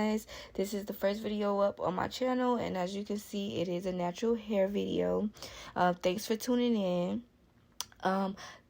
guys. This is the first video up on my channel, and as you can see, it is a natural hair video. Thanks for tuning in.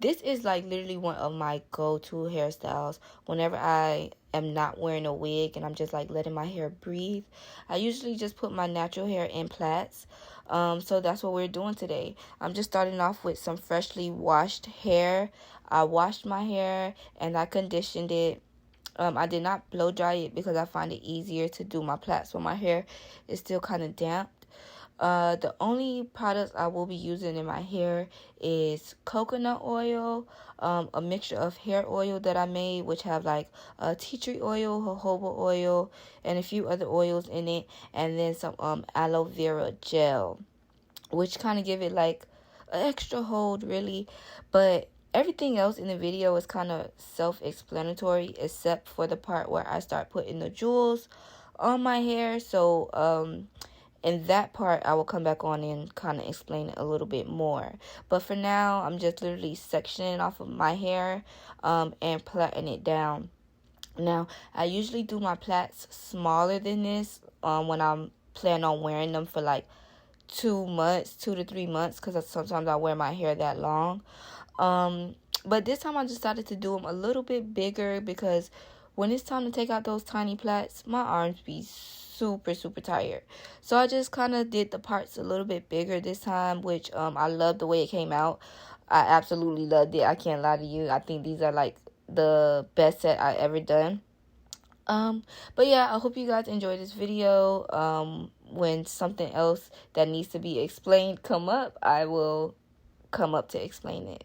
This is like literally one of my go-to hairstyles whenever I am not wearing a wig and I'm just like letting my hair breathe. I usually just put my natural hair in plaits. So that's what we're doing today. I'm just starting off with some freshly washed hair. I washed my hair and I conditioned it. I did not blow dry it because I find it easier to do my plaits when my hair is still kind of damp. The only products I will be using in my hair is coconut oil, a mixture of hair oil that I made, which have like tea tree oil, jojoba oil, and a few other oils in it, and then some aloe vera gel, which kind of give it like an extra hold really. But everything else in the video is kind of self-explanatory except for the part where I start putting the jewels on my hair. So in that part, I will come back on and kind of explain it a little bit more. But for now, I'm just literally sectioning off of my hair and plaiting it down. Now, I usually do my plaits smaller than this when I'm planning on wearing them for like 2 to 3 months, because sometimes I wear my hair that long. But this time I decided to do them a little bit bigger because when it's time to take out those tiny plaits, my arms be super tired. So I just kind of did the parts a little bit bigger this time, which I love the way it came out. I absolutely loved it. I can't lie to you. I think these are like the best set I ever done. But yeah, I hope you guys enjoyed this video. When something else that needs to be explained come up, I will come up to explain it.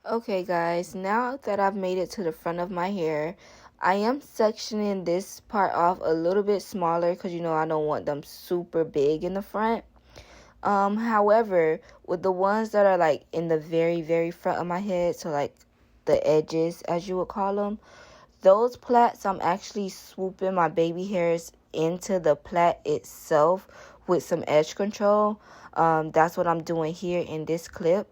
Okay guys, now that I've made it to the front of my hair, I am sectioning this part off a little bit smaller because, you know, I don't want them super big in the front. However, with the ones that are like in the very front of my head, so like the edges as you would call them, those plaits, I'm actually swooping my baby hairs into the plait itself with some edge control. That's what I'm doing here in this clip.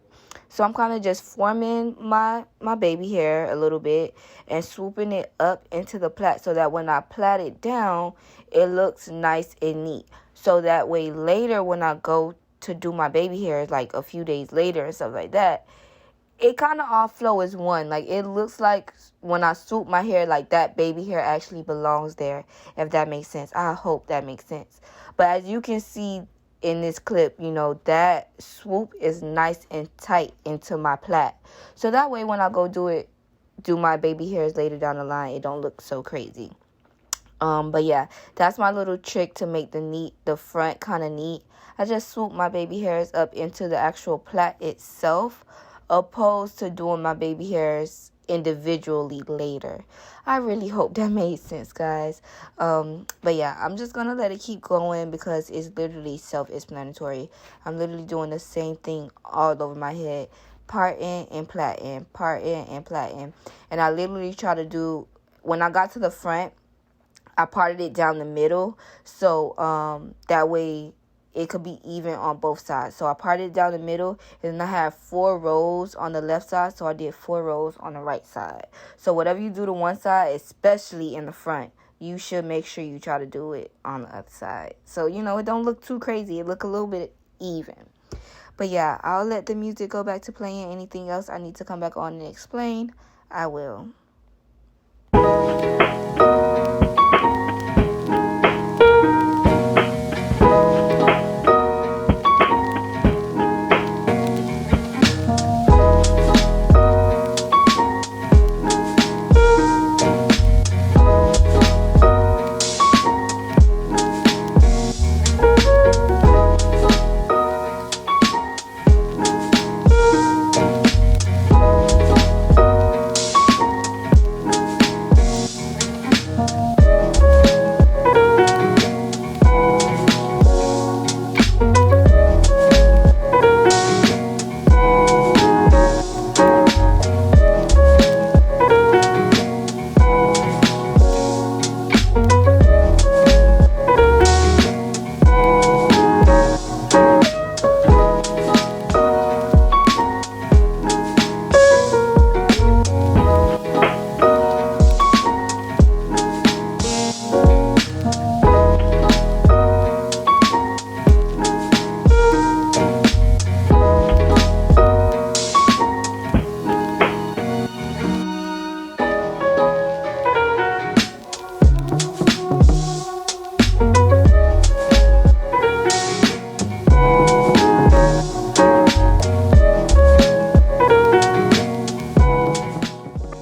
So I'm kind of just forming my baby hair a little bit and swooping it up into the plait so that when I plait it down, it looks nice and neat. So that way later when I go to do my baby hair, like a few days later and stuff like that, it kind of all flow as one. Like, it looks like when I swoop my hair, like that baby hair actually belongs there, if that makes sense. I hope that makes sense. But as you can see, in this clip, you know, that swoop is nice and tight into my plait. So that way when I go do my baby hairs later down the line, it don't look so crazy. But yeah, that's my little trick to make the front kind of neat. I just swoop my baby hairs up into the actual plait itself, opposed to doing my baby hairs individually later. I really hope that made sense, guys. But yeah, I'm just gonna let it keep going because it's literally self-explanatory. I'm literally doing the same thing all over my head, parting and plaiting, parting and plaiting. And I literally try to do, when I got to the front, I parted it down the middle, so that way it could be even on both sides. So I parted it down the middle, and then I have 4 rows on the left side, so I did 4 rows on the right side. So whatever you do to one side, especially in the front, you should make sure you try to do it on the other side. So, you know, it don't look too crazy. It look a little bit even. But yeah, I'll let the music go back to playing. Anything else I need to come back on and explain, I will.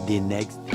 The next day.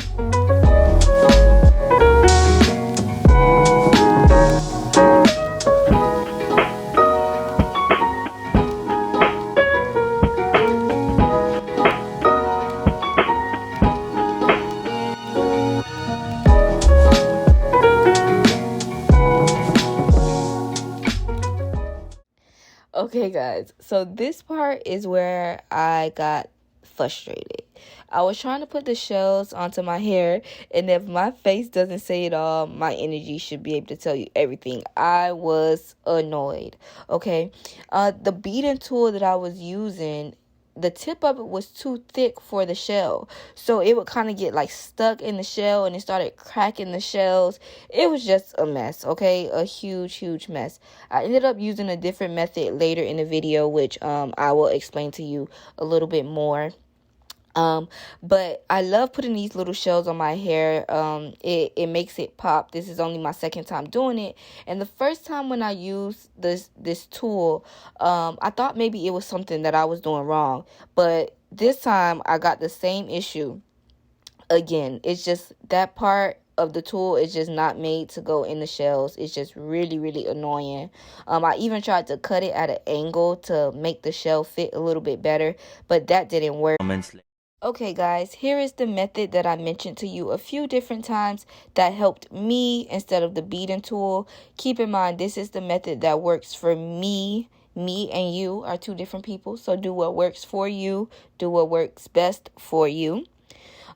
Okay, guys, so this part is where I got frustrated. I was trying to put the shells onto my hair, and if my face doesn't say it all, my energy should be able to tell you everything. I was annoyed, okay? The beading tool that I was using, the tip of it was too thick for the shell, so it would kind of get like stuck in the shell, and it started cracking the shells. It was just a mess, okay? A huge mess. I ended up using a different method later in the video, which I will explain to you a little bit more. But I love putting these little shells on my hair. It makes it pop. This is only my second time doing it, and the first time when I used this tool, I thought maybe it was something that I was doing wrong, but this time I got the same issue again. It's just that part of the tool is just not made to go in the shells. It's just really annoying. I even tried to cut it at an angle to make the shell fit a little bit better, but that didn't work. Okay, guys, here is the method that I mentioned to you a few different times that helped me instead of the beading tool. Keep in mind, this is the method that works for me. Me and you are 2 different people, so do what works for you. Do what works best for you.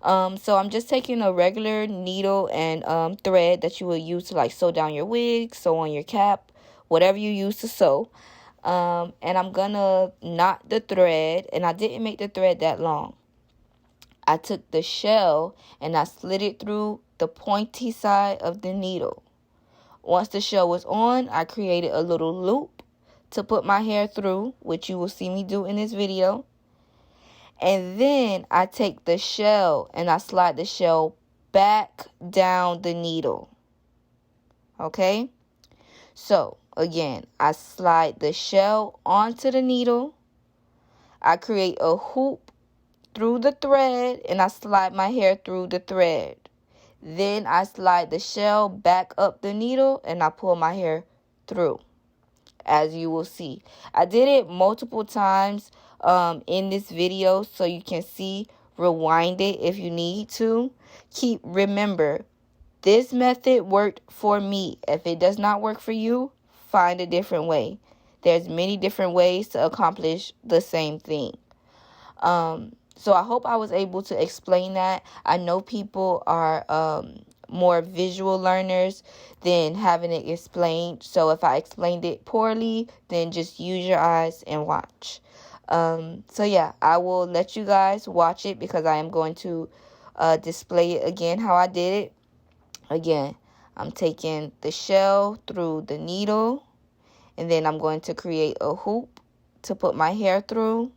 So I'm just taking a regular needle and thread that you will use to like sew down your wig, sew on your cap, whatever you use to sew. And I'm gonna knot the thread, and I didn't make the thread that long. I took the shell and I slid it through the pointy side of the needle. Once the shell was on, I created a little loop to put my hair through, which you will see me do in this video. And then I take the shell and I slide the shell back down the needle. Okay? So, Again, I slide the shell onto the needle. I create a hoop through the thread, and I slide my hair through the thread. Then I slide the shell back up the needle, and I pull my hair through, as you will see. I did it multiple times in this video, so you can see. Rewind it if you need to. Remember, this method worked for me. If it does not work for you, find a different way. There's many different ways to accomplish the same thing. So I hope I was able to explain that. I know people are more visual learners than having it explained. So if I explained it poorly, then just use your eyes and watch. So yeah, I will let you guys watch it because I am going to display it again how I did it. Again, I'm taking the shell through the needle, and then I'm going to create a hoop to put my hair through.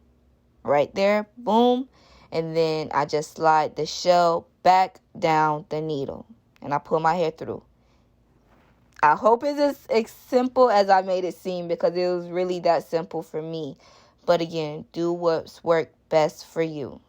Right there, boom. And then I just slide the shell back down the needle, and I pull my hair through. I hope it's as simple as I made it seem, because it was really that simple for me. But again, do what's worked best for you.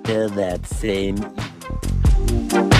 Till that same evening.